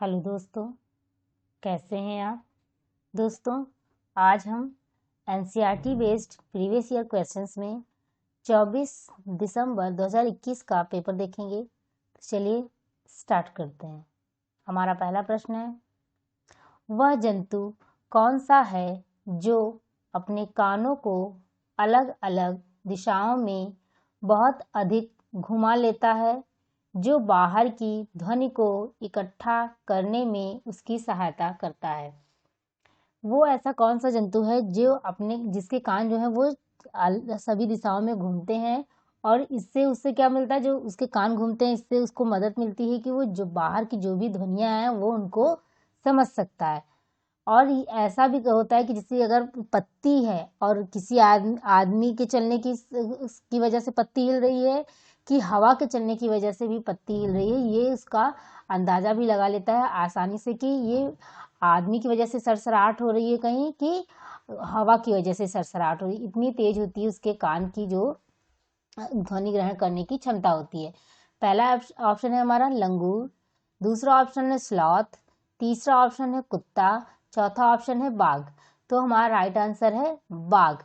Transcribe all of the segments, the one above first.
Hello दोस्तों, कैसे हैं आप। दोस्तों, आज हम NCERT based previous year questions में 24 दिसंबर 2021 का पेपर देखेंगे। चलिए स्टार्ट करते हैं। हमारा पहला प्रश्न है, वह जंतु कौन सा है जो अपने कानों को अलग अलग दिशाओं में बहुत अधिक घुमा लेता है, जो बाहर की ध्वनि को इकट्ठा करने में उसकी सहायता करता है। वो ऐसा कौन सा जंतु है जो जिसके कान जो है वो सभी दिशाओं में घूमते हैं, और इससे उससे क्या मिलता है, जो उसके कान घूमते हैं इससे उसको मदद मिलती है कि वो जो बाहर की जो भी ध्वनियाँ हैं वो उनको समझ सकता है। और ऐसा भी होता है कि जैसे अगर पत्ती है और किसी आदमी के चलने की वजह से पत्ती हिल रही है, कि हवा के चलने की वजह से भी पत्ती हिल रही है, ये उसका अंदाज़ा भी लगा लेता है आसानी से कि ये आदमी की वजह से सरसराहट हो रही है कहीं, कि हवा की वजह से सरसराहट हो रही है। इतनी तेज होती है उसके कान की जो ध्वनि ग्रहण करने की क्षमता होती है। पहला ऑप्शन है हमारा लंगूर, दूसरा ऑप्शन है स्लॉथ, तीसरा ऑप्शन है कुत्ता, चौथा ऑप्शन है बाघ। तो हमारा राइट आंसर है बाघ।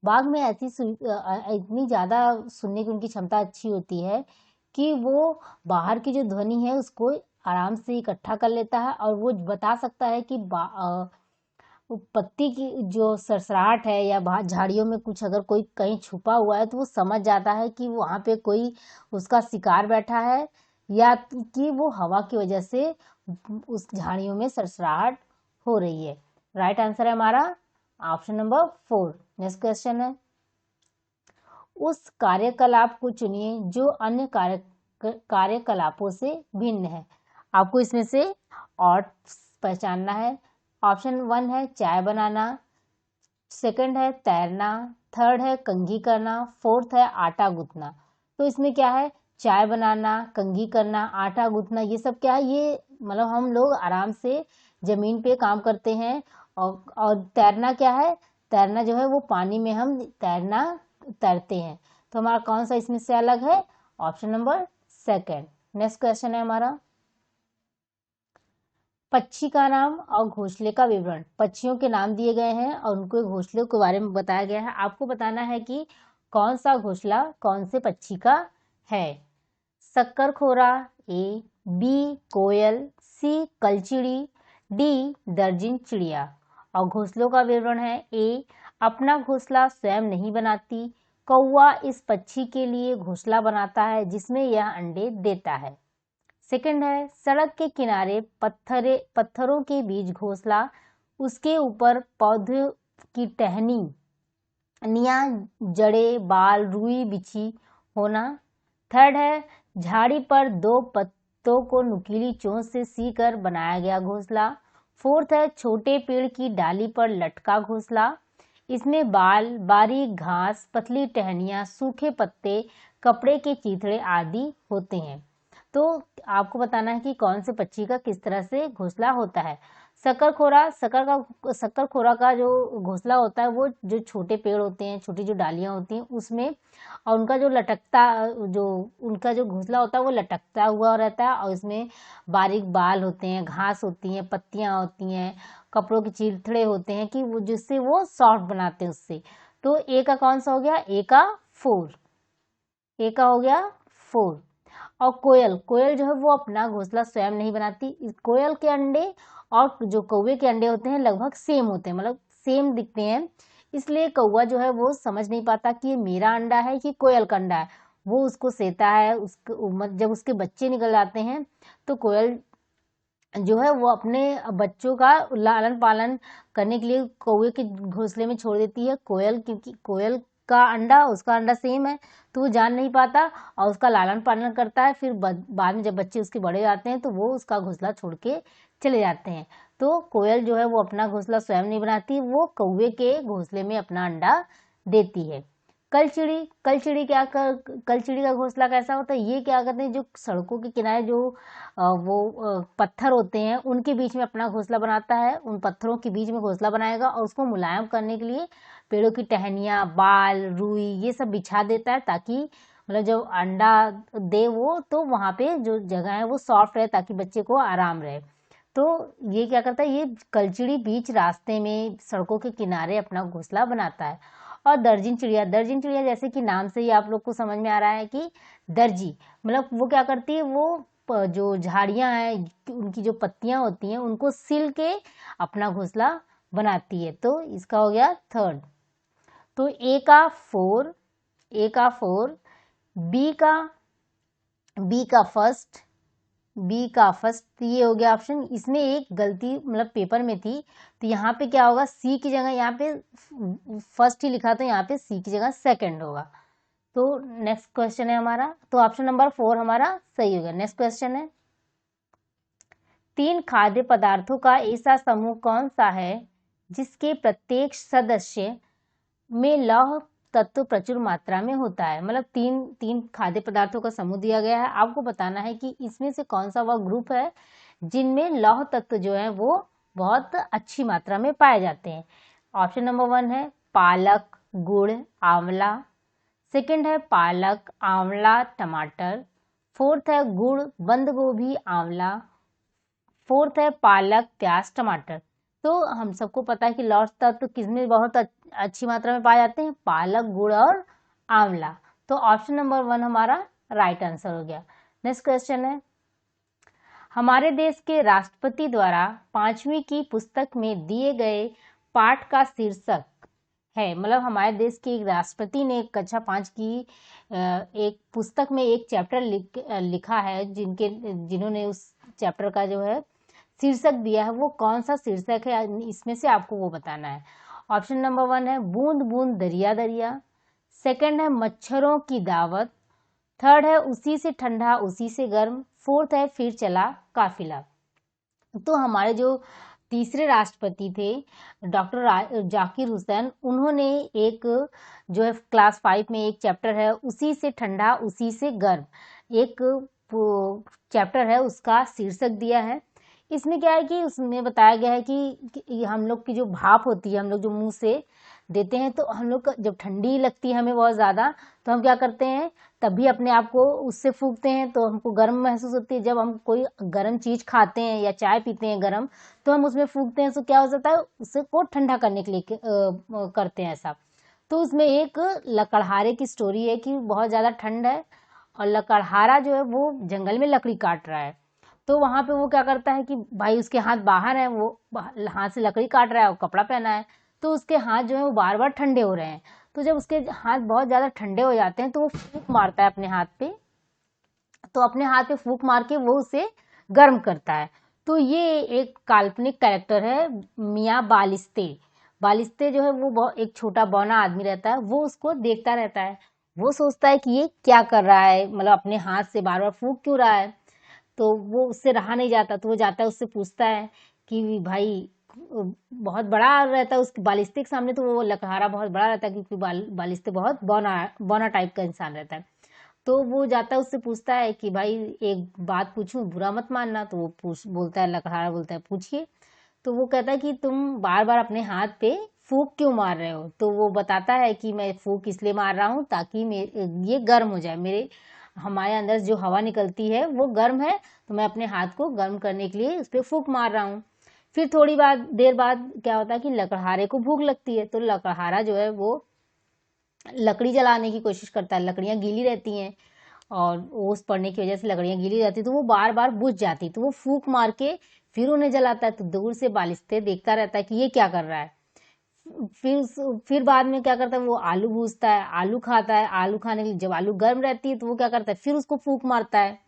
बाघ में इतनी ज़्यादा सुनने की उनकी क्षमता अच्छी होती है कि वो बाहर की जो ध्वनि है उसको आराम से इकट्ठा कर लेता है, और वो बता सकता है कि पत्ती की जो सरसराहट है या बाहर झाड़ियों में कुछ अगर कोई कहीं छुपा हुआ है तो वो समझ जाता है कि वहाँ पे कोई उसका शिकार बैठा है, या कि वो हवा की वजह से उस झाड़ियों में सरसराहट हो रही है। राइट आंसर है हमारा ऑप्शन नंबर 4। नेक्स्ट क्वेश्चन है, उस कार्यकलाप को चुनिए जो अन्य कार्यकलापों से भिन्न है। आपको इसमें से और पहचानना है। ऑप्शन 1 है चाय बनाना, सेकंड है तैरना, थर्ड है कंघी करना, फोर्थ है आटा गूंथना। तो इसमें क्या है, चाय बनाना, कंघी करना, आटा गूंथना, ये सब क्या है, ये मतलब हम लोग आराम से जमीन पे काम करते हैं। और तैरना क्या है, तैरना जो है वो पानी में हम तैरते हैं। तो हमारा कौन सा इसमें से अलग है, ऑप्शन नंबर 2। नेक्स्ट क्वेश्चन है हमारा, पक्षी का नाम और घोंसले का विवरण। पक्षियों के नाम दिए गए हैं और उनके घोंसले के बारे में बताया गया है। आपको बताना है कि कौन सा घोंसला कौन से पक्षी का है। शक्करखोरा, ए, बी कोयल, सी कलचिड़ी, डी दर्जिन चिड़िया। और घोंसलों का विवरण है, ए अपना घोंसला स्वयं नहीं बनाती, कौवा इस पक्षी के लिए घोंसला बनाता है जिसमें यह अंडे देता है। सेकंड है, सड़क के किनारे पत्थरों के बीच घोंसला, उसके ऊपर पौधे की टहनियाँ, जड़ें, बाल, रुई बिछी होना। थर्ड है, झाड़ी पर 2 पत्तों को नुकीली चोंच से सी कर बनाया गया घोंसला। फोर्थ है, छोटे पेड़ की डाली पर लटका घोंसला, इसमें बाल, बारीक घास, पतली टहनियाँ, सूखे पत्ते, कपड़े के चीथड़े आदि होते हैं। तो आपको बताना है कि कौन से पक्षी का किस तरह से घोंसला होता है। शक्करखोरा का जो घोंसला होता है वो जो छोटे पेड़ होते हैं, छोटी जो डालियां होती हैं उसमें, और उनका जो घोंसला होता है वो लटकता हुआ रहता है, और इसमें बारीक बाल होते हैं, घास होती हैं, पत्तियां होती हैं, कपड़ों के चीथड़े होते हैं कि वो जिससे वो सॉफ्ट बनाते हैं उससे। तो ए का कौन सा हो गया, ए का 4। ए का हो गया 4। और कोयल जो है वो अपना घोंसला स्वयं नहीं बनाती। कोयल के अंडे और जो कौवे के अंडे होते हैं लगभग सेम होते हैं, मतलब सेम दिखते हैं, इसलिए कौवा जो है वो समझ नहीं पाता कि ये मेरा अंडा है कि कोयल का अंडा है। वो उसको सेता है, जब उसके बच्चे निकल जाते हैं तो कोयल जो है वो अपने बच्चों का लालन पालन करने के लिए कौवे के घोंसले में छोड़ देती है कोयल, क्योंकि कोयल का अंडा उसका अंडा सेम है, तो वो जान नहीं पाता और उसका लालन पालन करता है। फिर बाद में जब बच्चे उसके बड़े हो जाते हैं तो वो उसका घोंसला छोड़ के चले जाते हैं। तो कोयल जो है वो अपना घोंसला स्वयं नहीं बनाती, वो कौवे के घोंसले में अपना अंडा देती है। कलचिड़ी का घोंसला कैसा होता है, ये क्या करते हैं, जो सड़कों के किनारे जो पत्थर होते हैं उनके बीच में अपना घोंसला बनाता है। उन पत्थरों के बीच में घोंसला बनाएगा और उसको मुलायम करने के लिए पेड़ों की टहनियाँ, बाल, रुई ये सब बिछा देता है, ताकि मतलब जब अंडा दे वो तो वहाँ पे जो जगह है वो सॉफ्ट रहे, ताकि बच्चे को आराम रहे। तो ये क्या करता है, ये कलचड़ी बीच रास्ते में सड़कों के किनारे अपना घोंसला बनाता है। और दर्जन चिड़िया जैसे कि नाम से ही आप लोग को समझ में आ रहा है कि दर्जी मतलब वो क्या करती है, वो जो झाड़ियां हैं उनकी जो पत्तियां होती हैं उनको सिल के अपना घोंसला बनाती है। तो इसका हो गया थर्ड। तो ए का 4, बी का फर्स्ट ये हो गया ऑप्शन। इसमें एक गलती मतलब पेपर में थी, तो यहाँ पे क्या होगा, सी की जगह यहाँ पे फर्स्ट ही लिखा, तो यहाँ पे सी की जगह सेकंड होगा। तो नेक्स्ट क्वेश्चन है हमारा, तो ऑप्शन नंबर 4 हमारा सही हो गया। नेक्स्ट क्वेश्चन है, 3 खाद्य पदार्थों का ऐसा समूह कौन सा है जिसके प्रत्येक सदस्य में लौह तत्व प्रचुर मात्रा में होता है। मतलब तीन खाद्य पदार्थों का समूह दिया गया है, आपको बताना है कि इसमें से कौन सा वह ग्रुप है जिनमें लौह तत्व जो है वो बहुत अच्छी मात्रा में पाए जाते हैं। ऑप्शन नंबर 1 है पालक, गुड़, आंवला। सेकंड है पालक, आंवला, टमाटर। फोर्थ है गुड़, बंद गोभी, आंवला। फोर्थ है पालक, प्याज, टमाटर। तो हम सबको पता है कि लौह तत्व किसमें बहुत अच्छी मात्रा में पाए जाते हैं, पालक, गुड़ और आंवला। तो ऑप्शन नंबर 1 हमारा राइट आंसर हो गया। नेक्स्ट क्वेश्चन है, हमारे देश के राष्ट्रपति द्वारा 5वीं की पुस्तक में दिए गए पाठ का शीर्षक है। मतलब हमारे देश के एक राष्ट्रपति ने कक्षा 5 की एक पुस्तक में एक चैप्टर लिखा है, जिन्होंने उस चैप्टर का जो है शीर्षक दिया है, वो कौन सा शीर्षक है, इसमें से आपको वो बताना है। ऑप्शन नंबर 1 है बूंद बूंद दरिया दरिया। सेकंड है मच्छरों की दावत। थर्ड है उसी से ठंडा उसी से गर्म। फोर्थ है फिर चला काफिला। तो हमारे जो तीसरे राष्ट्रपति थे डॉक्टर जाकिर हुसैन, उन्होंने एक जो है क्लास 5 में एक चैप्टर है उसी से ठंडा उसी से गर्म, एक चैप्टर है उसका शीर्षक दिया है। इसमें क्या है कि उसमें बताया गया है कि हम लोग की जो भाप होती है, हम लोग जो मुंह से देते हैं, तो हम लोग जब ठंडी लगती है हमें बहुत ज़्यादा, तो हम क्या करते हैं, तभी अपने आप को उससे फूंकते हैं, तो हमको गर्म महसूस होती है। जब हम कोई गर्म चीज़ खाते हैं या चाय पीते हैं गर्म, तो हम उसमें फूंकते हैं, तो क्या हो जाता है, उससे को ठंडा करने के लिए करते हैं ऐसा। तो उसमें एक लकड़हारे की स्टोरी है कि बहुत ज़्यादा ठंड है और लकड़हारा जो है वो जंगल में लकड़ी काट रहा है। तो वहां पे वो क्या करता है कि भाई उसके हाथ बाहर है, वो हाथ से लकड़ी काट रहा है और कपड़ा पहना है, तो उसके हाथ जो है वो बार बार ठंडे हो रहे हैं। तो जब उसके हाथ बहुत ज़्यादा ठंडे हो जाते हैं तो वो फूंक मारता है अपने हाथ पे, तो अपने हाथ पे फूंक मार के वो उसे गर्म करता है। तो ये एक काल्पनिक कैरेक्टर है मियाँ बालिस्ते। बालिस्ते जो है वो बहुत एक छोटा बौना आदमी रहता है, वो उसको देखता रहता है। वो सोचता है कि ये क्या कर रहा है, मतलब अपने हाथ से बार बार फूंक क्यों रहा है। तो वो उससे रहा नहीं जाता, तो वो जाता है उससे पूछता है कि भाई, बहुत बड़ा रहता है उसके बालिस्ते के सामने, तो वो लकड़हारा बहुत बड़ा रहता है क्योंकि बालिस्ते बहुत बौना बौना टाइप का इंसान रहता है। तो वो जाता है उससे पूछता है कि भाई एक बात पूछूं, बुरा मत मानना। तो वो बोलता है, लकड़हारा बोलता है पूछिए। तो वो कहता है कि तुम बार बार अपने हाथ पे फूंक क्यों मार रहे हो। तो वो बताता है कि मैं फूंक इसलिए मार रहा हूँ ताकि ये गर्म हो जाए, हमारे अंदर जो हवा निकलती है वो गर्म है, तो मैं अपने हाथ को गर्म करने के लिए उस पर फूंक मार रहा हूँ। फिर थोड़ी देर बाद क्या होता है कि लकड़हारे को भूख लगती है, तो लकड़हारा जो है वो लकड़ी जलाने की कोशिश करता है। लकड़ियाँ गीली रहती हैं और ओस पड़ने की वजह से लकड़ियाँ गीली रहती, तो वो बार बार बुझ जाती, तो वो फूंक मार के फिर उन्हें जलाता है। तो दूर से बालिस्ते देखता रहता है कि ये क्या कर रहा है। फिर बाद में क्या करता है, वो आलू भूजता है, आलू खाता है। आलू खाने के लिए जब आलू गर्म रहती है तो वो क्या करता है, फिर उसको फूंक मारता है।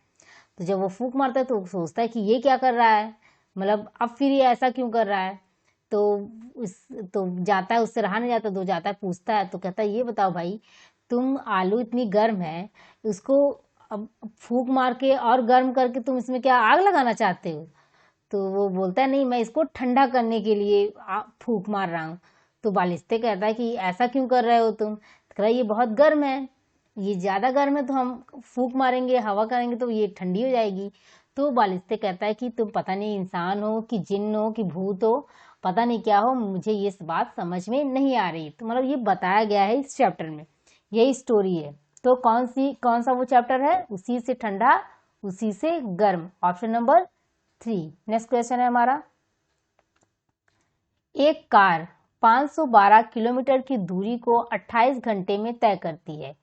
तो जब वो फूंक मारता है तो वो सोचता है कि ये क्या कर रहा है, मतलब अब फिर ये ऐसा क्यों कर रहा है। तो उस तो जाता है, उससे रहा नहीं जाता, तो जाता है पूछता है, तो कहता है ये बताओ भाई, तुम आलू इतनी गर्म है, उसको अब फूंक मार के और गर्म करके तुम इसमें क्या आग लगाना चाहते हो। तो वो बोलता है नहीं, मैं इसको ठंडा करने के लिए फूंक मार रहा हूँ। तो बालिस्ते कहता है कि ऐसा क्यों कर रहे हो तुम। तो कह रहा है ये बहुत गर्म है, ये ज़्यादा गर्म है, तो हम फूंक मारेंगे, हवा करेंगे तो ये ठंडी हो जाएगी। तो बालिस्ते कहता है कि तुम पता नहीं इंसान हो कि जिन्न हो कि भूत हो, पता नहीं क्या हो, मुझे ये बात समझ में नहीं आ रही। तो मतलब ये बताया गया है इस चैप्टर में, यही स्टोरी है। तो कौन सा वो चैप्टर है, उसी से ठंडा उसी से गर्म। Option number 3। नेक्स्ट क्वेश्चन है हमारा, एक कार 512 किलोमीटर की दूरी को 28 घंटे में तय करती है।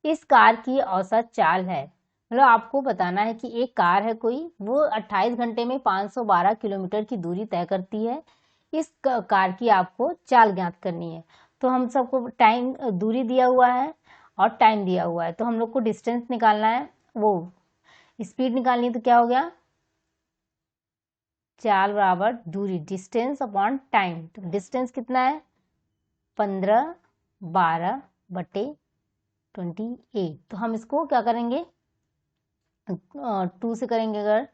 इस कार की औसत चाल है, मतलब आपको बताना है कि एक कार है कोई, वो 28 घंटे में 512 किलोमीटर की दूरी तय करती है। इस कार की आपको चाल ज्ञात करनी है। तो हम सबको टाइम, दूरी दिया हुआ है और टाइम दिया हुआ है, तो हम लोग को डिस्टेंस निकालना है, वो स्पीड निकालनी है। तो क्या हो गया, चाल बराबर दूरी, डिस्टेंस अपॉन टाइम। तो डिस्टेंस कितना है, 15/12/28। तो हम इसको क्या करेंगे, 2 से करेंगे। अगर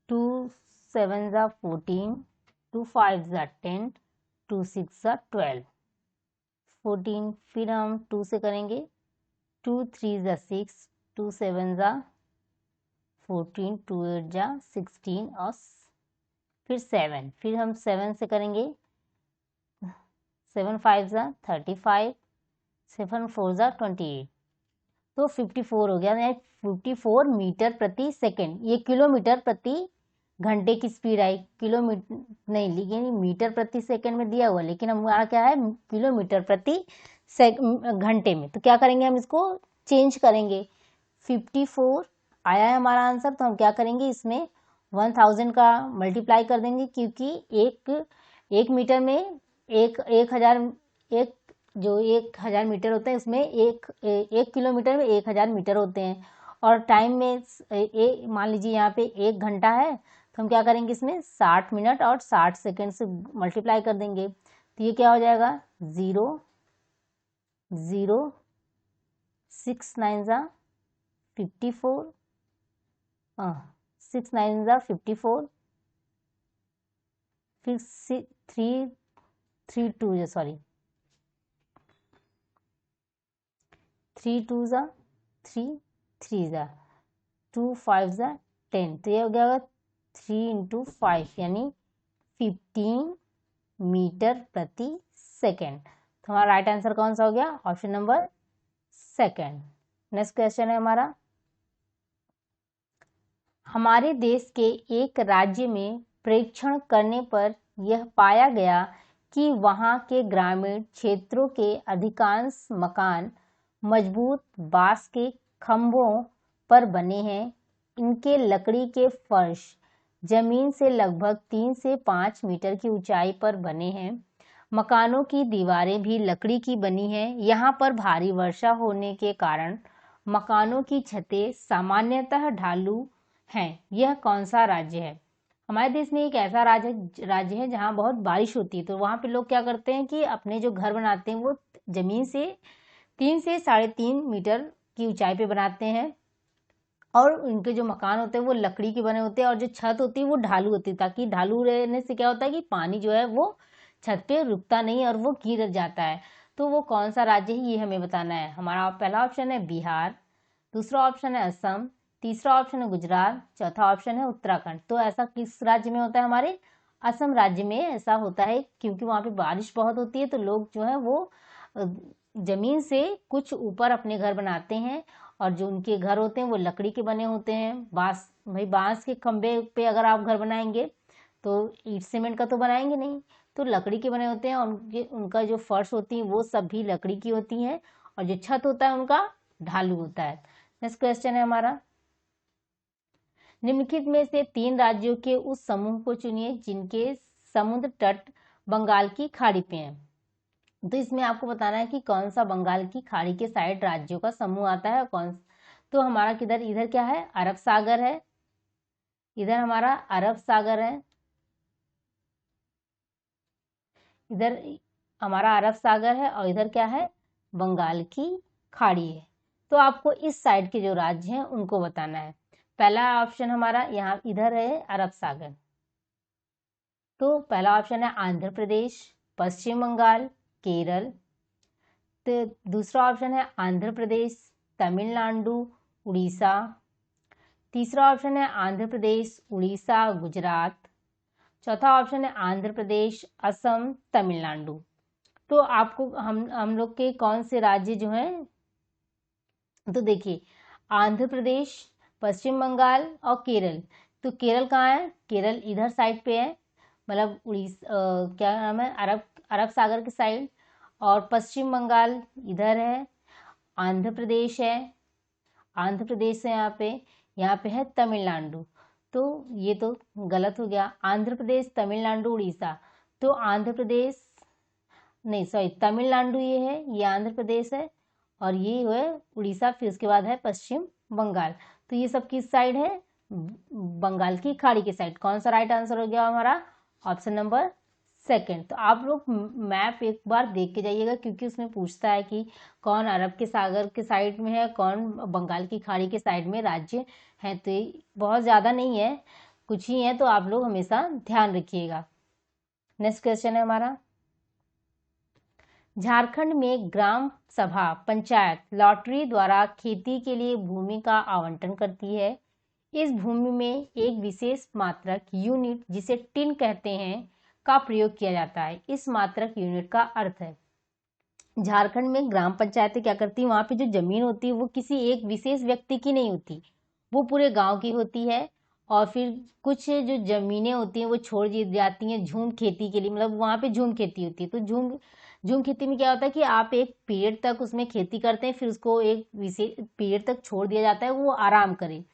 2 7 ज़ा 14, 2 5 ज़ा 10, 2 6 ज़ा 12, 14। फिर हम 2 से करेंगे, 2 3 ज़ा 6, 2 7 ज़ा 14, 2 8 ज़ा 16 और फिर 7। फिर हम 7 से करेंगे, 7 5 ज़ा 35, 7 4 ज़ा 28। तो 54 हो गया, यानी 54 मीटर प्रति सेकेंड। ये किलोमीटर प्रति घंटे की स्पीड आई, किलोमीटर नहीं, लेकिन मीटर प्रति सेकेंड में दिया हुआ, लेकिन हमारा क्या है, किलोमीटर प्रति घंटे में। तो क्या करेंगे, हम इसको चेंज करेंगे। 54 आया है हमारा आंसर, तो हम क्या करेंगे, इसमें 1000 का मल्टीप्लाई कर देंगे, क्योंकि एक मीटर में एक हजार, एक जो 1000 मीटर होता है, उसमें एक किलोमीटर में 1000 मीटर होते हैं। और टाइम में मान लीजिए यहाँ पे 1 घंटा है, तो हम क्या करेंगे, इसमें 60 मिनट और 60 सेकेंड से मल्टीप्लाई कर देंगे। तो ये क्या हो जाएगा, 0 0 6 9 ज़ा 54, 6 9 ज़ा 54, फिर 3 2 सॉरी 3 2 ज़ा 3 3 ज़ा 2 5 ज़ा 10। तो ये हो गया 3 × 5 यानी 15 मीटर प्रति सेकेंड। तो हमारा राइट आंसर कौन सा हो गया, option number second. Next question है हमारा, हमारे देश के एक राज्य में परीक्षण करने पर यह पाया गया कि वहां के ग्रामीण क्षेत्रों के अधिकांश मकान मजबूत बांस के खंभों पर बने हैं। इनके लकड़ी के फर्श जमीन से लगभग 3 से 5 मीटर की ऊंचाई पर बने हैं। मकानों की दीवारें भी लकड़ी की बनी हैं। यहाँ पर भारी वर्षा होने के कारण मकानों की छतें सामान्यतः ढालू हैं। यह कौन सा राज्य है। हमारे देश में एक ऐसा राज्य है जहाँ बहुत बारिश होती है, तो वहाँ पे लोग क्या करते हैं कि अपने जो घर बनाते हैं वो जमीन से 3 से 3.5 मीटर की ऊंचाई पे बनाते हैं, और उनके जो मकान होते हैं वो लकड़ी के बने होते हैं, और जो छत होती है वो ढालू होती है, ताकि ढालू रहने से क्या होता है कि पानी जो है वो छत पे रुकता नहीं और वो गिर जाता है। तो वो कौन सा राज्य है, ये हमें बताना है। हमारा पहला ऑप्शन है बिहार, दूसरा ऑप्शन है असम, तीसरा ऑप्शन है गुजरात, चौथा ऑप्शन है उत्तराखंड। तो ऐसा किस राज्य में होता है, हमारे असम राज्य में ऐसा होता है, क्योंकि वहाँ पे बारिश बहुत होती है, तो लोग जो है वो जमीन से कुछ ऊपर अपने घर बनाते हैं, और जो उनके घर होते हैं वो लकड़ी के बने होते हैं। बांस के खंभे पे अगर आप घर बनाएंगे तो ईंट सीमेंट का तो बनाएंगे नहीं, तो लकड़ी के बने होते हैं, और उनका जो फर्श होती है वो सब भी लकड़ी की होती हैं, और जो छत होता है उनका ढालू होता है। नेक्स्ट क्वेश्चन है हमारा, निम्नलिखित में से 3 राज्यों के उस समूह को चुनिए जिनके समुद्र तट बंगाल की खाड़ी पे हैं। तो इसमें आपको बताना है कि कौन सा बंगाल की खाड़ी के साइड राज्यों का समूह आता है, तो हमारा किधर, इधर क्या है, अरब सागर है, इधर हमारा अरब सागर है, इधर हमारा अरब सागर है, और इधर क्या है, बंगाल की खाड़ी है। तो आपको इस साइड के जो राज्य हैं उनको बताना है। पहला ऑप्शन हमारा यहाँ इधर है अरब सागर, तो पहला ऑप्शन है आंध्र प्रदेश, पश्चिम बंगाल, केरल। तो दूसरा ऑप्शन है आंध्र प्रदेश, तमिलनाडु, उड़ीसा। तीसरा ऑप्शन है आंध्र प्रदेश, उड़ीसा, गुजरात। चौथा ऑप्शन है आंध्र प्रदेश, असम, तमिलनाडु। तो आपको हम लोग के कौन से राज्य जो हैं, तो देखिए आंध्र प्रदेश, पश्चिम बंगाल और केरल, तो केरल कहाँ है? केरल इधर साइड पे है, मतलब उड़ीसा क्या नाम है, अरब सागर के साइड। और पश्चिम बंगाल इधर है। आंध्र प्रदेश है, आंध्र प्रदेश है यहाँ पे है तमिलनाडु। तो ये तो गलत हो गया, आंध्र प्रदेश, तमिलनाडु, उड़ीसा। तो आंध्र प्रदेश नहीं, सॉरी, तमिलनाडु ये है, ये आंध्र प्रदेश है, और ये है उड़ीसा, फिर उसके बाद है पश्चिम बंगाल। तो ये सब किस साइड है? बंगाल की खाड़ी के साइड। कौन सा राइट आंसर हो गया हमारा? Option number second. तो आप लोग मैप एक बार देख के जाइएगा, क्योंकि उसमें पूछता है कि कौन अरब के सागर के साइड में है, कौन बंगाल की खाड़ी के साइड में राज्य है। तो ये बहुत ज़्यादा नहीं है, कुछ ही है, तो आप लोग हमेशा ध्यान रखिएगा। नेक्स्ट क्वेश्चन है हमारा, झारखंड में ग्राम सभा पंचायत लॉटरी द्वारा खेती के लिए भूमि का आवंटन करती है। इस भूमि में एक विशेष मात्रक यूनिट, जिसे टिन कहते हैं, का प्रयोग किया जाता है। इस मात्रक यूनिट का अर्थ है, झारखंड में ग्राम पंचायतें क्या करती है, वहां पे जो जमीन होती है वो किसी एक विशेष व्यक्ति की नहीं होती, वो पूरे गांव की होती है। और फिर कुछ जो जमीनें होती हैं वो छोड़ दी जाती हैं झूम खेती के लिए, मतलब वहां पे झूम खेती होती है। तो झूम खेती में क्या होता है कि आप एक पीरियड तक उसमें खेती करते हैं, फिर उसको एक विशेष पीरियड तक छोड़ दिया जाता है, वो आराम करे।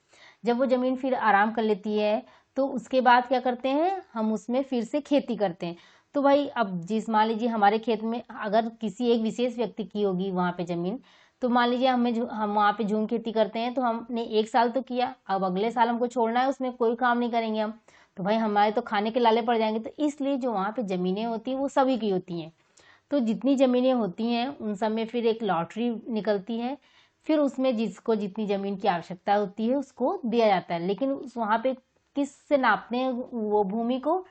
जब वो ज़मीन फिर आराम कर लेती है, तो उसके बाद क्या करते हैं, हम उसमें फिर से खेती करते हैं। तो भाई अब जिस मान लीजिए हमारे खेत में अगर किसी एक विशेष व्यक्ति की होगी वहाँ पे ज़मीन, तो मान लीजिए हम वहाँ पे झूम खेती करते हैं, तो हमने एक साल तो किया, अब अगले साल हमको छोड़ना है, उसमें कोई काम नहीं करेंगे हम, तो भाई हमारे तो खाने के लाले पड़ जाएंगे। तो इसलिए जो वहाँ पे ज़मीनें होती हैं वो सभी की होती हैं। तो जितनी ज़मीनें होती हैं उन सब में फिर एक लॉटरी निकलती है, फिर उसमें जिसको जितनी ज़मीन की आवश्यकता होती है उसको दिया जाता है। लेकिन वहाँ पे किस से नापते हैं वो भूमि को?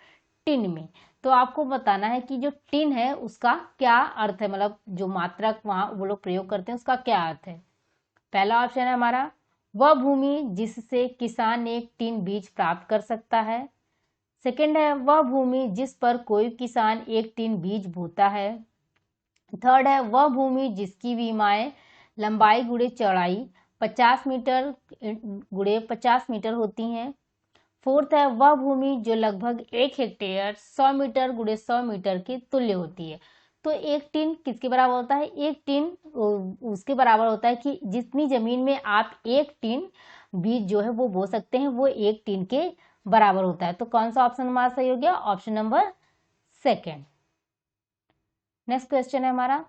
टिन में। तो आपको बताना है कि जो टिन है उसका क्या अर्थ है, मतलब जो मात्रक वहाँ वो लोग प्रयोग करते हैं उसका क्या अर्थ है। पहला ऑप्शन है हमारा, वह भूमि जिससे किसान एक टिन बीज प्राप्त कर सकता है। सेकंड है, वह भूमि जिस पर कोई किसान एक टिन बीज बोता है। थर्ड है, वह भूमि जिसकी विमाएं लंबाई गुणे चौड़ाई 50 मीटर गुणे 50 मीटर होती हैं। फोर्थ है, वह भूमि जो लगभग 1 हेक्टेयर 100 मीटर गुणे 100 मीटर की तुल्य होती है। तो एक टिन किसके बराबर होता है? एक टिन उसके बराबर होता है कि जितनी जमीन में आप एक टिन बीज जो है वो बो सकते हैं, वो एक टिन के बराबर होता है। तो कौन सा ऑप्शन हमारा सही हो गया? Option number second. Next question है हमारा,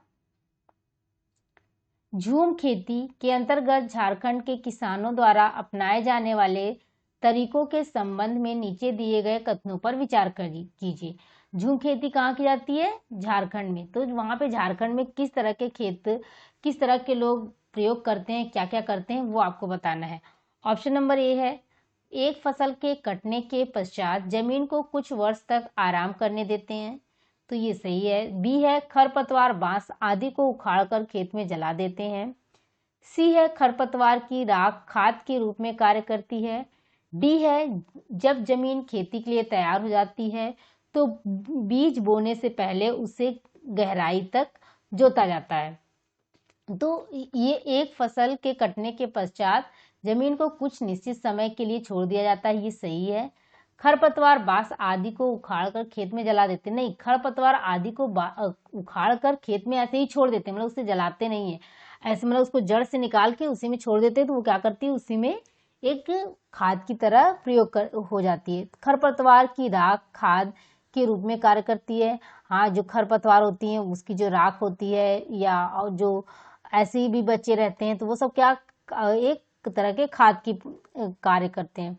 झूम खेती के अंतर्गत झारखंड के किसानों द्वारा अपनाए जाने वाले तरीकों के संबंध में नीचे दिए गए कथनों पर विचार कीजिए। झूम खेती कहाँ की जाती है? झारखंड में। तो वहां पे झारखंड में किस तरह के खेत, किस तरह के लोग प्रयोग करते हैं, क्या क्या करते हैं, वो आपको बताना है। ऑप्शन नंबर ए है, एक फसल के कटने के पश्चात जमीन को कुछ वर्ष तक आराम करने देते हैं, तो ये सही है। बी है, खरपतवार, बांस आदि को उखाड़कर खेत में जला देते हैं। सी है, खरपतवार की राख खाद के रूप में कार्य करती है। डी है, जब जमीन खेती के लिए तैयार हो जाती है तो बीज बोने से पहले उसे गहराई तक जोता जाता है। तो ये एक फसल के कटने के पश्चात जमीन को कुछ निश्चित समय के लिए छोड़ दिया जाता है, ये सही है। खरपतवार, बांस आदि को उखाड़कर खेत में जला देते, नहीं, खरपतवार आदि को उखाड़कर खेत में ऐसे ही छोड़ देते, मतलब उसे जलाते नहीं है, ऐसे मतलब उसको जड़ से निकाल के उसी में छोड़ देते, तो वो क्या करती है, उसी में एक खाद की तरह प्रयोग हो जाती है। खरपतवार की राख खाद के रूप में कार्य करती है। हाँ, जो खरपतवार होती है उसकी जो राख होती है या जो ऐसे ही भी बच्चे रहते हैं, तो वो सब क्या एक तरह के खाद की कार्य करते हैं।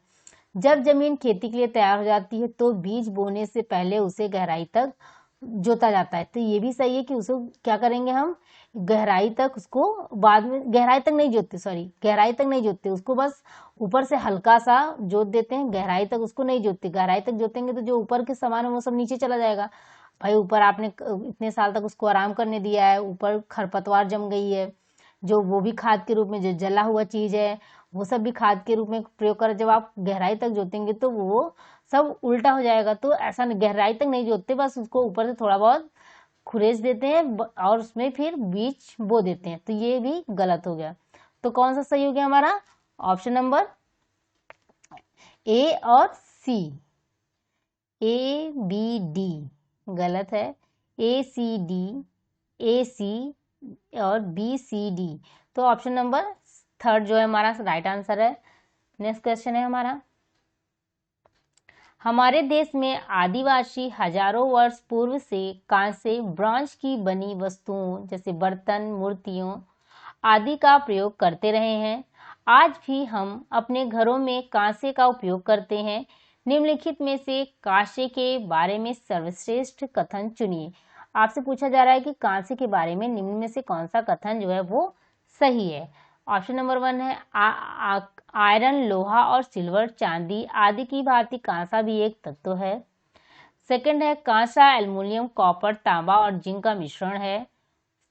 जब जमीन खेती के लिए तैयार हो जाती है तो बीज बोने से पहले उसे गहराई तक जोता जाता है, तो ये भी सही है कि उसको क्या करेंगे हम, गहराई तक उसको बाद में, गहराई तक नहीं जोतते, सॉरी, गहराई तक नहीं जोतते उसको, बस ऊपर से हल्का सा जोत देते हैं, गहराई तक उसको नहीं जोतते। गहराई तक जोतेंगे तो जो ऊपर के सामान है वो सब नीचे चला जाएगा। भाई ऊपर आपने इतने साल तक उसको आराम करने दिया है, ऊपर खरपतवार जम गई है, जो वो भी खाद के रूप में, जो जला हुआ चीज है वो सब भी खाद के रूप में प्रयोग कर, जब आप गहराई तक जोतेंगे तो वो सब उल्टा हो जाएगा। तो ऐसा गहराई तक नहीं जोतते, बस उसको ऊपर से थोड़ा बहुत खुरेच देते हैं और उसमें फिर बीज बो देते हैं, तो ये भी गलत हो गया। तो कौन सा सही हो गया हमारा? ऑप्शन नंबर ए और सी, ए बी डी गलत है, ए सी डी, ए सी और बी सी डी। तो ऑप्शन नंबर थर्ड जो है हमारा राइट आंसर है। नेक्स्ट क्वेश्चन है हमारा, हमारे देश में आदिवासी हजारों वर्ष पूर्व से कांसे, ब्रॉन्ज की बनी वस्तुओं जैसे बर्तन, मूर्तियों आदि का प्रयोग करते रहे हैं। आज भी हम अपने घरों में कांसे का उपयोग करते हैं। निम्नलिखित में से कांसे के बारे में सर्वश्रेष्ठ कथन चुनिए। आपसे पूछा जा रहा है कि कांसे के बारे में निम्न में से कौन सा कथन जो है वो सही है। ऑप्शन नंबर 1 है आयरन, लोहा और सिल्वर, चांदी आदि की भांति कांसा भी एक तत्व है। सेकंड है कांसा एल्युमिनियम, कॉपर, तांबा और जिंक का मिश्रण है।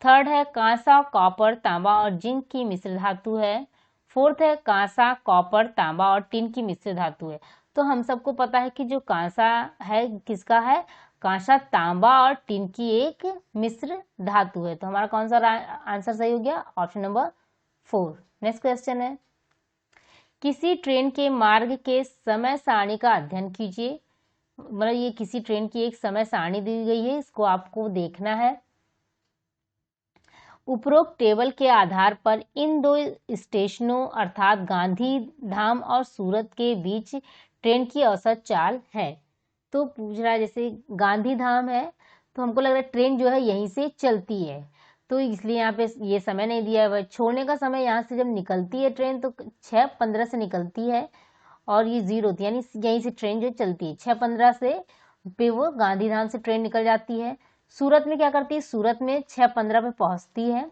थर्ड है कांसा, कॉपर, तांबा और जिंक की मिश्र धातु है। फोर्थ है कांसा, कॉपर, तांबा और टिन की मिश्र धातु है। तो हम सबको पता है कि जो कांसा है किसका है, कांसा, तांबा और टिन की एक मिश्र धातु है। तो हमारा कौन सा आंसर सही हो गया, ऑप्शन नंबर 4। नेक्स्ट क्वेश्चन है, किसी ट्रेन के मार्ग के समय सारणी का अध्ययन कीजिए। मतलब ये किसी ट्रेन की एक समय सारणी दी गई है, इसको आपको देखना है। उपरोक्त टेबल के आधार पर इन दो स्टेशनों अर्थात गांधी धाम और सूरत के बीच ट्रेन की औसत चाल है। तो पूछ रहा है जैसे गांधी धाम है तो हमको लग रहा है ट्रेन जो है यहीं से चलती है, तो इसलिए यहाँ पे ये समय नहीं दिया है। छोड़ने का समय यहाँ से जब निकलती है ट्रेन तो 6:15 से निकलती है और ये 0 होती है, यानी यहीं से ट्रेन जो चलती है 6:15 से पे वो गांधीधाम से ट्रेन निकल जाती है। सूरत में क्या करती है, सूरत में 6:15 पे पहुंचती है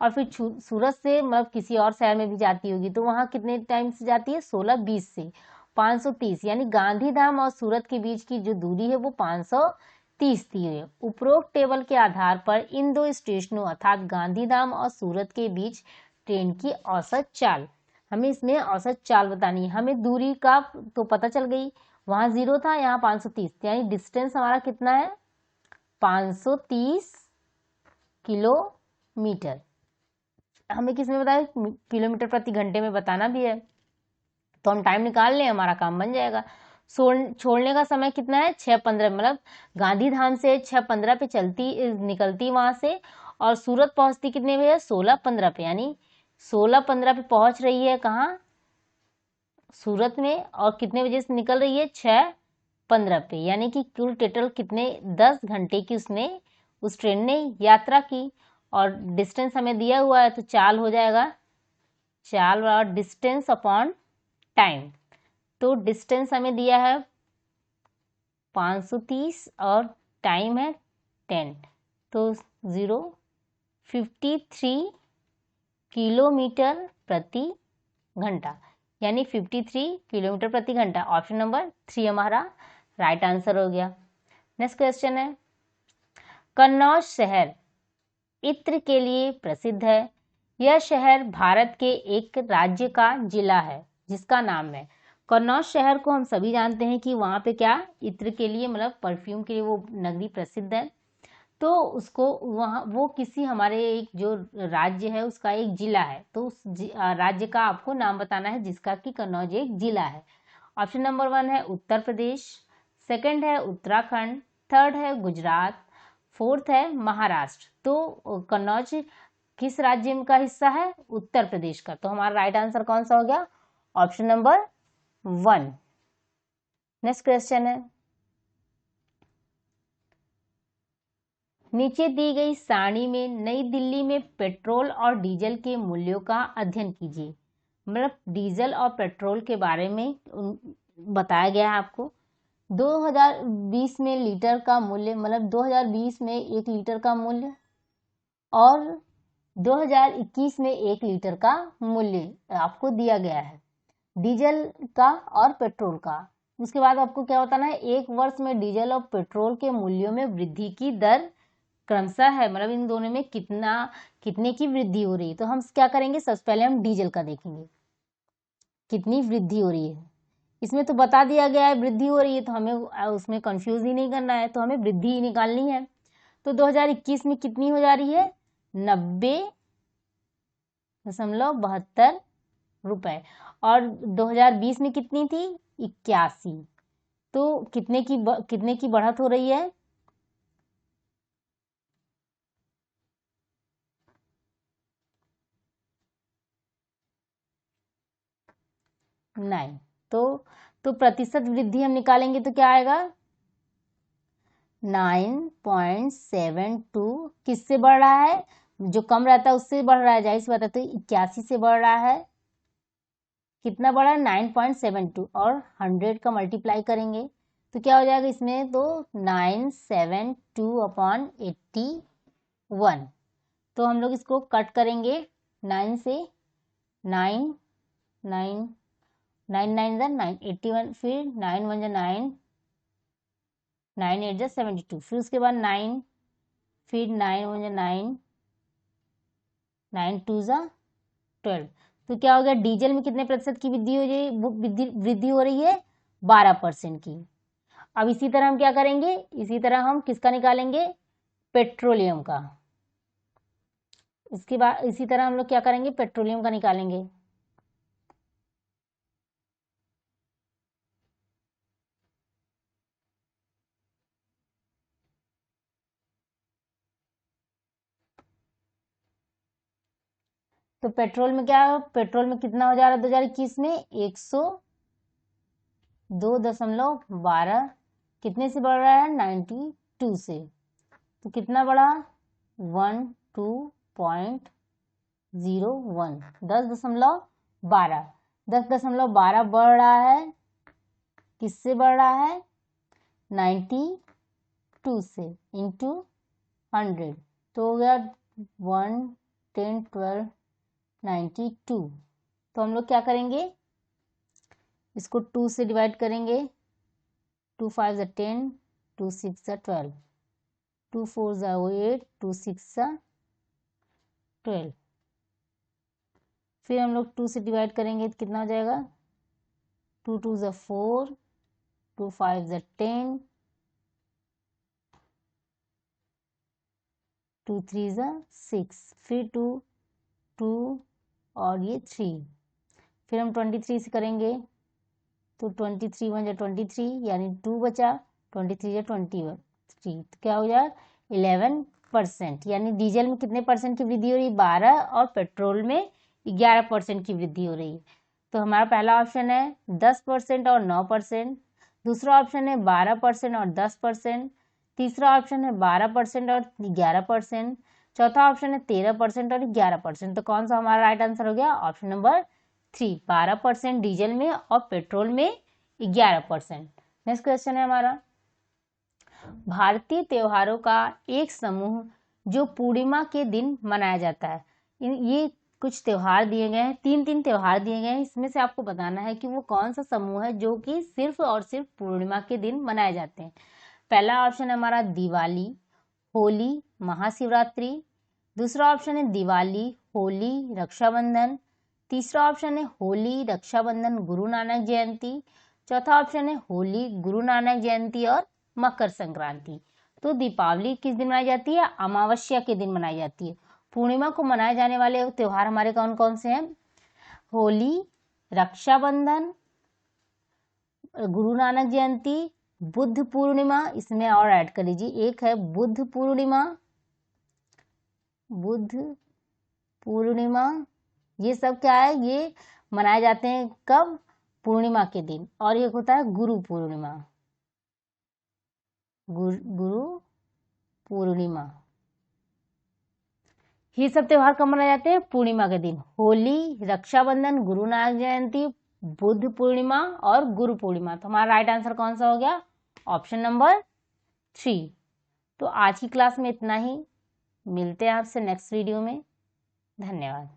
और फिर सूरत से मतलब किसी और शहर में भी जाती होगी तो वहाँ कितने टाइम से जाती है, 16:20 से 530, यानी गांधीधाम और सूरत के बीच की जो दूरी है वो 530 दी है। उपरोक्त टेबल के आधार पर इन दो स्टेशनों अर्थात गांधीधाम और सूरत के बीच ट्रेन की औसत चाल, हमें इसमें औसत चाल बतानी है। हमें दूरी का तो पता चल गई, वहां 0 था, यहाँ 530, यानी डिस्टेंस हमारा कितना है, 530 किलोमीटर। हमें किसमें बताया, किलोमीटर प्रति घंटे में बताना भी है, तो हम टाइम निकाल लें, हमारा काम बन जाएगा। छोड़ने का समय कितना है, 6:15, मतलब गांधीधाम से 6:15 पे निकलती वहां से और सूरत पहुंचती कितने बजे, 16:15 पे, यानी 16:15 पे पहुंच रही है कहाँ, सूरत में, और कितने बजे से निकल रही है, 6:15 पे, यानी कि कुल टोटल कितने 10 घंटे की उसने उस ट्रेन ने यात्रा की। और डिस्टेंस हमें दिया हुआ है तो चाल हो जाएगा, चाल और डिस्टेंस अपॉन टाइम। तो डिस्टेंस हमें दिया है 530 और टाइम है 10, तो 53 किलोमीटर प्रति घंटा, यानी 53 किलोमीटर प्रति घंटा। ऑप्शन नंबर 3 हमारा राइट आंसर हो गया। नेक्स्ट क्वेश्चन है, कन्नौज शहर इत्र के लिए प्रसिद्ध है। यह शहर भारत के एक राज्य का जिला है जिसका नाम है, कन्नौज शहर को हम सभी जानते हैं कि वहाँ पे क्या, इत्र के लिए मतलब परफ्यूम के लिए वो नगरी प्रसिद्ध है। तो उसको वहाँ वो किसी हमारे एक जो राज्य है उसका एक जिला है, तो उस राज्य का आपको नाम बताना है जिसका कि कन्नौज एक जिला है। ऑप्शन नंबर 1 है उत्तर प्रदेश, सेकंड है उत्तराखंड, थर्ड है गुजरात, फोर्थ है महाराष्ट्र। तो कन्नौज किस राज्य का हिस्सा है, उत्तर प्रदेश का। तो हमारा राइट आंसर कौन सा हो गया, ऑप्शन नंबर 1। नेक्स्ट क्वेश्चन है, नीचे दी गई सारणी में नई दिल्ली में पेट्रोल और डीजल के मूल्यों का अध्ययन कीजिए। मतलब डीजल और पेट्रोल के बारे में बताया गया है आपको। 2020 में लीटर का मूल्य, मतलब 2020 में 1 लीटर का मूल्य और 2021 में 1 लीटर का मूल्य आपको दिया गया है, डीजल का और पेट्रोल का। उसके बाद आपको क्या बताना है, 1 वर्ष में डीजल और पेट्रोल के मूल्यों में वृद्धि की दर क्रमशः है, मतलब इन दोनों में कितने की वृद्धि हो रही है। तो हम क्या करेंगे, सबसे पहले हम डीजल का देखेंगे कितनी वृद्धि हो रही है। इसमें तो बता दिया गया है वृद्धि हो रही है, तो हमें उसमें कंफ्यूज ही नहीं करना है, तो हमें वृद्धि ही निकालनी है। तो 2021 में कितनी हो जा रही है, 90.72 रुपए, और 2020 में कितनी थी, 81। तो कितने की बढ़त हो रही है? 9। तो प्रतिशत वृद्धि हम निकालेंगे तो क्या आएगा? 9.72 किससे बढ़ रहा है? जो कम रहता है उससे बढ़ रहा है, जाहिर सी बात है। तो 81 से बढ़ रहा है। कितना बढ़ा है? 9.72। और 100 का मल्टीप्लाई करेंगे तो क्या हो जाएगा इसमें? तो 972/81। तो हम लोग इसको कट करेंगे 9 से। 9 9 9 9 9 81, फिर 9 1 9, 9 8 72, फिर उसके बाद 9, फिर 9 1 9, 9 2 12। तो क्या हो गया? डीजल में कितने प्रतिशत की वृद्धि हो रही है? 12% की। अब इसी तरह हम क्या करेंगे? इसी तरह हम किसका निकालेंगे? पेट्रोलियम का। इसके बाद इसी तरह हम लोग क्या करेंगे? पेट्रोलियम का निकालेंगे। तो पेट्रोल में क्या है? पेट्रोल में कितना हो जा रहा है 2021 में? 102.12। कितने से बढ़ रहा है? 92 से। तो कितना बढ़ा? 12.01, 10.12। 10.12 बढ़ रहा है। किससे बढ़ रहा है? 92 से इंटू 100। तो हो गया 1 10 12 92। तो हम लोग क्या करेंगे? इसको 2 से डिवाइड करेंगे। 2 5 10, 2 6 12, 2 4 8, 2 6 12। फिर हम लोग 2 से डिवाइड करेंगे तो कितना हो जाएगा? 2 2 4, 2 5 10, 2 3 6, फिर 2 2 और ये 3। फिर हम 23 से करेंगे तो 23 1 23, यानी 2 बचा। 23 23, तो क्या हो जाए? 11%। यानी डीजल में कितने परसेंट की वृद्धि हो रही है? 12। और पेट्रोल में 11% की वृद्धि हो रही है। तो हमारा पहला ऑप्शन है 10% और 9%। दूसरा ऑप्शन है 12% और 10%। तीसरा ऑप्शन है 12% और 11%। चौथा ऑप्शन है 13% और 11%। तो कौन सा हमारा राइट आंसर हो गया? ऑप्शन नंबर 3, 12% डीजल में और पेट्रोल में 11%। नेक्स्ट क्वेश्चन है हमारा, भारतीय त्योहारों का एक समूह जो पूर्णिमा के दिन मनाया जाता है। ये कुछ त्योहार दिए गए हैं, 3 त्योहार दिए गए हैं। इसमें से आपको बताना है कि वो कौन सा समूह है जो कि सिर्फ और सिर्फ पूर्णिमा के दिन मनाए जाते हैं। पहला ऑप्शन है हमारा दिवाली, होली, महाशिवरात्रि। दूसरा ऑप्शन है दिवाली, होली, रक्षाबंधन। तीसरा ऑप्शन है होली, रक्षाबंधन, गुरु नानक जयंती। चौथा ऑप्शन है होली, गुरु नानक जयंती और मकर संक्रांति। तो दीपावली किस दिन मनाई जाती है? अमावस्या के दिन मनाई जाती है। पूर्णिमा को मनाए जाने वाले त्योहार हमारे कौन कौन से हैं? होली, रक्षाबंधन, गुरु नानक जयंती, बुद्ध पूर्णिमा। इसमें और ऐड कर लीजिए, एक है बुद्ध पूर्णिमा। बुद्ध पूर्णिमा, ये सब क्या है? ये मनाए जाते हैं कब? पूर्णिमा के दिन। और एक होता है गुरु पूर्णिमा। गुरु पूर्णिमा, ये सब त्योहार कब मनाए जाते हैं? पूर्णिमा के दिन। होली, रक्षाबंधन, गुरु नानक जयंती, बुद्ध पूर्णिमा और गुरु पूर्णिमा। तो हमारा राइट आंसर कौन सा हो गया? Option number 3। तो आज की क्लास में इतना ही। मिलते हैं आपसे नेक्स्ट वीडियो में। धन्यवाद।